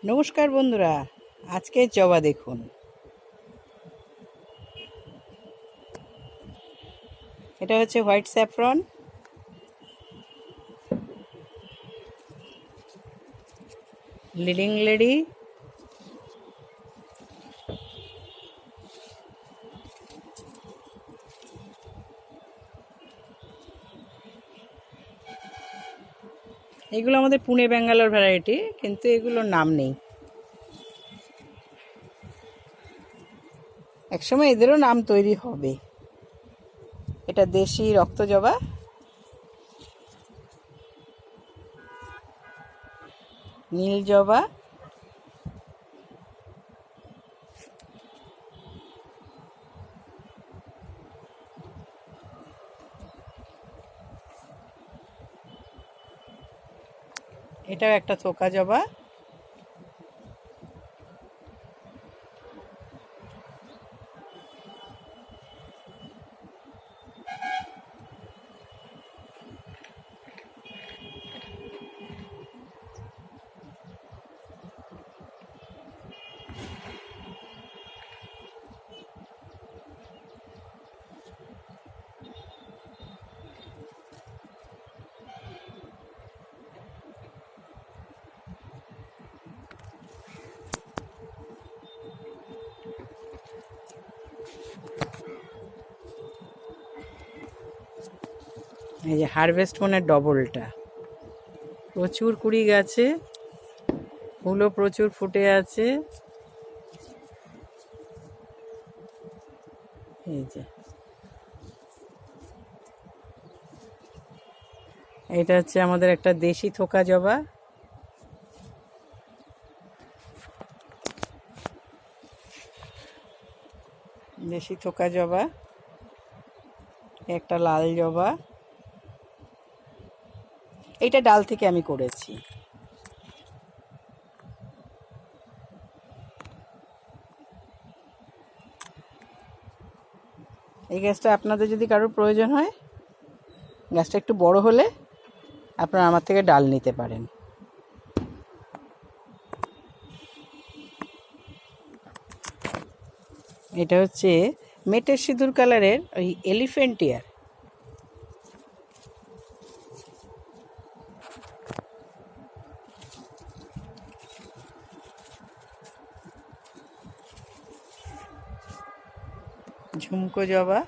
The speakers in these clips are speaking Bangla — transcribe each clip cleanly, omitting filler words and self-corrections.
নমস্কার বন্ধুরা, আজকের জবা দেখুন। এটা হচ্ছে হোয়াইট স্যাফরন, লিডিং লেডি, এগুলো আমাদের পুনে ব্যাঙ্গালোর ভ্যারাইটি, কিন্তু এগুলোর নাম নেই। একসময় এদেরও নাম তৈরি হবে। এটা দেশি রক্ত জবা, নীল জবা, এটাও একটা থোকা জবা, এই যে হারভেস্ট মনের ডবলটা, প্রচুর কুড়ি গাছে, ফুলও প্রচুর ফুটে আছে। এই যে এটা হচ্ছে আমাদের একটা দেশি থোকা জবা, দেশি থোকা জবা, একটা লাল জবা। এইটা ডাল থেকে আমি করেছি। এই গাছটা আপনাদের যদি কারোর প্রয়োজন হয়, গাছটা একটু বড় হলে আপনারা আমার থেকে ডাল নিতে পারেন। এটা হচ্ছে মেটের সিঁদুর কালারের ওই এলিফ্যান্ট ইয়ার, ঝুমকো জবা,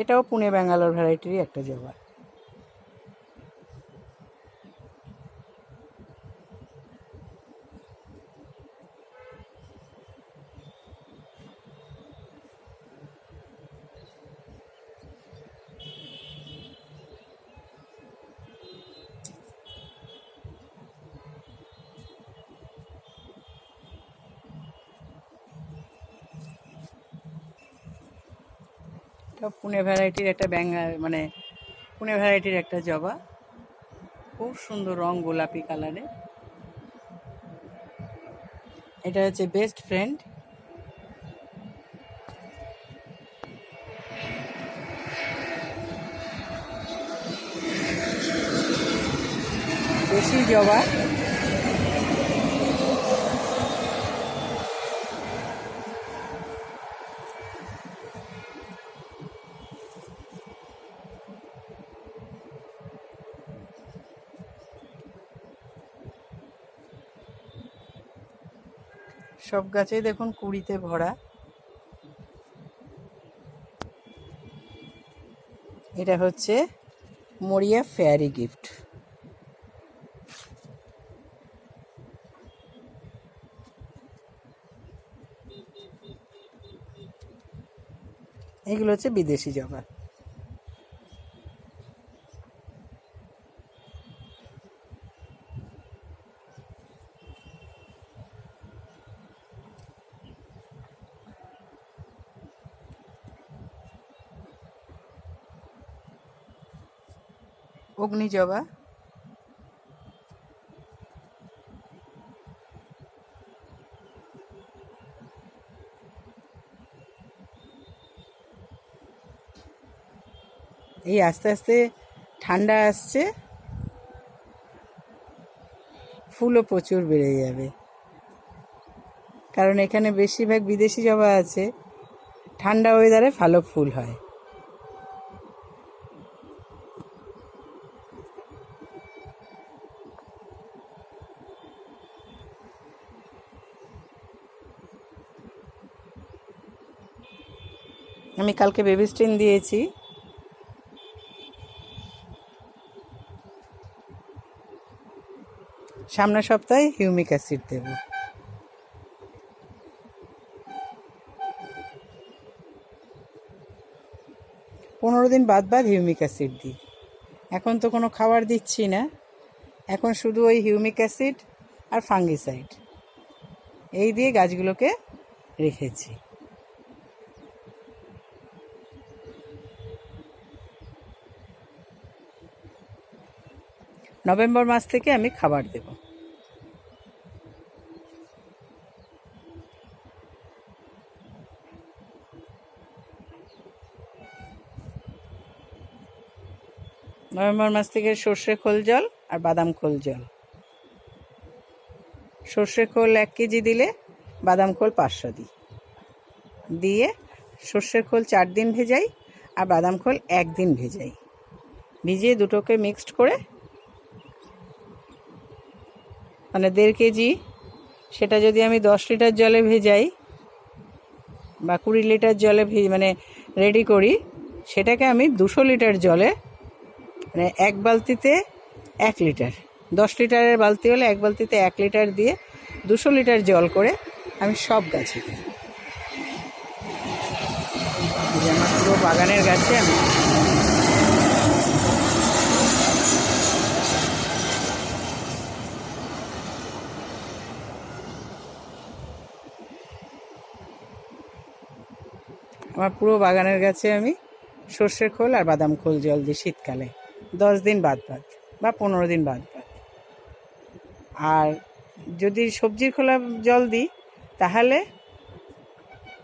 এটাও পুনে ব্যাঙ্গালোর ভ্যারাইটিরই একটা জবা। এটা পুনে ভ্যারাইটির একটা পুনে ভ্যারাইটির একটা জবা, খুব সুন্দর রং, গোলাপি কালারে। এটা হচ্ছে বেস্ট ফ্রেন্ড, দেশি জবা, সব গাছেই দেখুন কুড়িতে ভরা। এটা হচ্ছে মরিয়া ফেয়ারি গিফট। এগুলো হচ্ছে বিদেশি জবা। অগ্নি জবা, এই আস্তে আস্তে ঠান্ডা আসছে, ফুলও প্রচুর বেড়ে যাবে, কারণ এখানে বেশিরভাগ বিদেশি জবা আছে, ঠান্ডা ওয়েদারে ভালো ফুল হয়। আমি কালকে বেবি স্ট্রিন দিয়েছি, সামনের সপ্তাহে হিউমিক অ্যাসিড দেব। পনেরো দিন বাদ বাদ হিউমিক অ্যাসিড দিই। এখন তো কোনো খাবার দিচ্ছি না, এখন শুধু ওই হিউমিক অ্যাসিড আর ফাঙ্গিসাইড এই দিয়ে গাছগুলোকে রেখেছি। নভেম্বর মাস থেকে আমি খাবার দেব। নভেম্বর মাস থেকে সর্ষে খোল জল আর বাদাম খোল জল। সর্ষে খোল 1 কেজি দিলে বাদাম খোল 500 দিই, দিয়ে সর্ষের খোল 4 দিন ভেজাই আর বাদাম খোল 1 দিন ভেজাই, ভিজিয়ে দুটোকে মিক্সড করে মানে 1.5 কেজি, সেটা যদি আমি 10 লিটার জলে ভেজাই বা 20 লিটার জলে মানে রেডি করি, সেটাকে আমি 200 লিটার জলে মানে 1 বালতিতে 1 লিটার, 10 লিটারের বালতি হলে 1 বালতিতে 1 লিটার দিয়ে 200 লিটার জল করে আমি সব গাছে দিই। আমার পুরো বাগানের গাছে আমি সর্ষের খোল আর বাদাম খোল জল দিই শীতকালে 10 দিন বাদ বাদ বা 15 দিন বাদ বাদ। আর যদি সবজির খোলা জল দিই তাহলে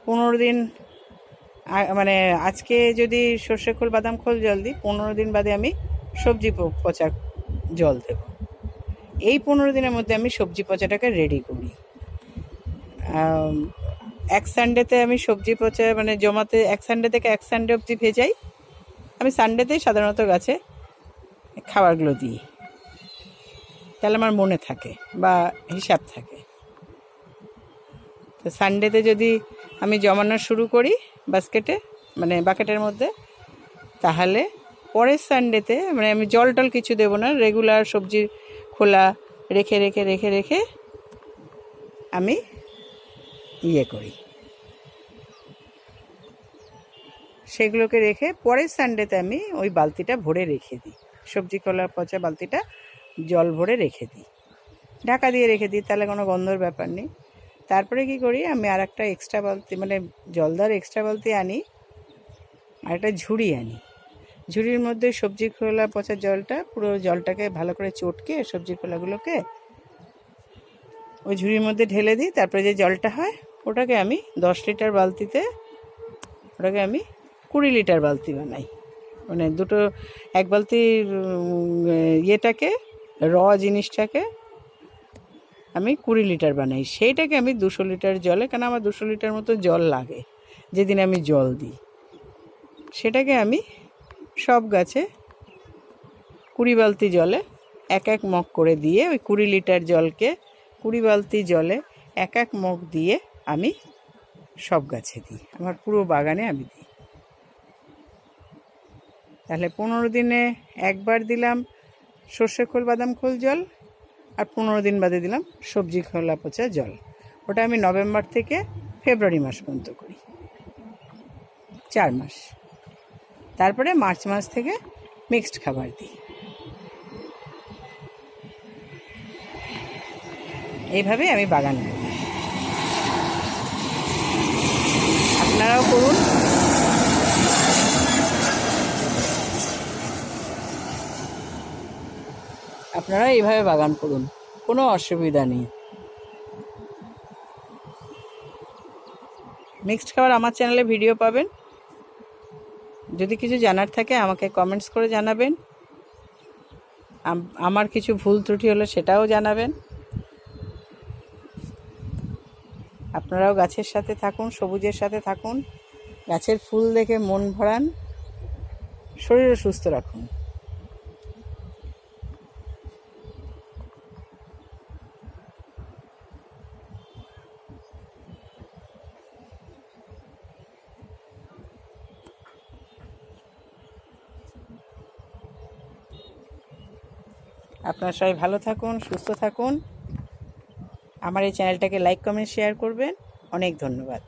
15 দিন মানে আজকে যদি সর্ষে খোল বাদাম খোল জল দিই 15 দিন বাদে আমি সবজি পচা জল দেব। এই 15 দিনের মধ্যে আমি সবজি পচাটাকে রেডি করি। এক সানডেতে আমি সবজি পচা মানে জমাতে 1 সানডে থেকে 1 সানডে অবধি ভেজাই। আমি সানডেতেই সাধারণত গাছে খাবারগুলো দিই, তাহলে আমার মনে থাকে বা হিসাব থাকে। তো সানডেতে যদি আমি জমানো শুরু করি বাস্কেটে মানে বাকেটের মধ্যে, তাহলে পরের সানডেতে মানে আমি জল টল কিছু দেবো না, রেগুলার সবজির খোলা রেখে রেখে রেখে রেখে আমি করি, সেগুলোকে রেখে পরের সানডেতে আমি ওই বালতিটা ভরে রেখে দিই, সবজি খোলা পচা বালতিটা জল ভরে রেখে দিই, ঢাকা দিয়ে রেখে দিই, তাহলে কোনো গন্ধর ব্যাপার নেই। তারপরে কি করি, আমি আর একটা এক্সট্রা বালতি মানে জলদার এক্সট্রা বালতি আনি, আর একটা ঝুড়ি আনি, ঝুড়ির মধ্যে সবজি খোলা পচা জলটা পুরো জলটাকে ভালো করে চটকে সবজি খোলাগুলোকে ওই ঝুড়ির মধ্যে ঢেলে দিই। তারপরে যে জলটা হয় ওটাকে আমি 10 লিটার বালতিতে ওটাকে আমি 20 লিটার বালতি বানাই, মানে দুটো 1 বালতি ইয়েটাকে জিনিসটাকে আমি 20 লিটার বানাই, সেইটাকে আমি 200 লিটার জলে, কেন আমার 200 লিটার মতো জল লাগে যেদিন আমি জল দিই, সেটাকে আমি সব গাছে 20 বালতি জলে 1 মগ করে দিয়ে ওই 20 লিটার জলকে 20 বালতি জলে 1 মগ দিয়ে আমি সব গাছে দিই, আমার পুরো বাগানে আমি দিই। তাহলে 15 দিনে একবার দিলাম সর্ষে খোল বাদাম খোল জল, আর 15 দিন বাদে দিলাম সবজি খোলা পচা জল। ওটা আমি নভেম্বর থেকে ফেব্রুয়ারি মাস পর্যন্ত করি, 4 মাস। তারপরে মার্চ মাস থেকে মিক্সড খাবার দিই। এইভাবেই আমি বাগান করি, আপনারাও করুন। আপনারা এইভাবে বাগান করুন, কোনো অসুবিধা নেই। মিক্সড খাবার আমার চ্যানেলে ভিডিও পাবেন। যদি কিছু জানার থাকে আমাকে কমেন্টস করে জানাবেন, আমার কিছু ভুল ত্রুটি হলে সেটাও জানাবেন। আপনারাও গাছের সাথে থাকুন, সবুজের সাথে থাকুন, গাছের ফুল দেখে মন ভরান, শরীরও সুস্থ রাখুন। আপনারা সবাই ভালো থাকুন, সুস্থ থাকুন। আমার এই চ্যানেলটাকে লাইক, কমেন্ট, শেয়ার করবেন। অনেক ধন্যবাদ।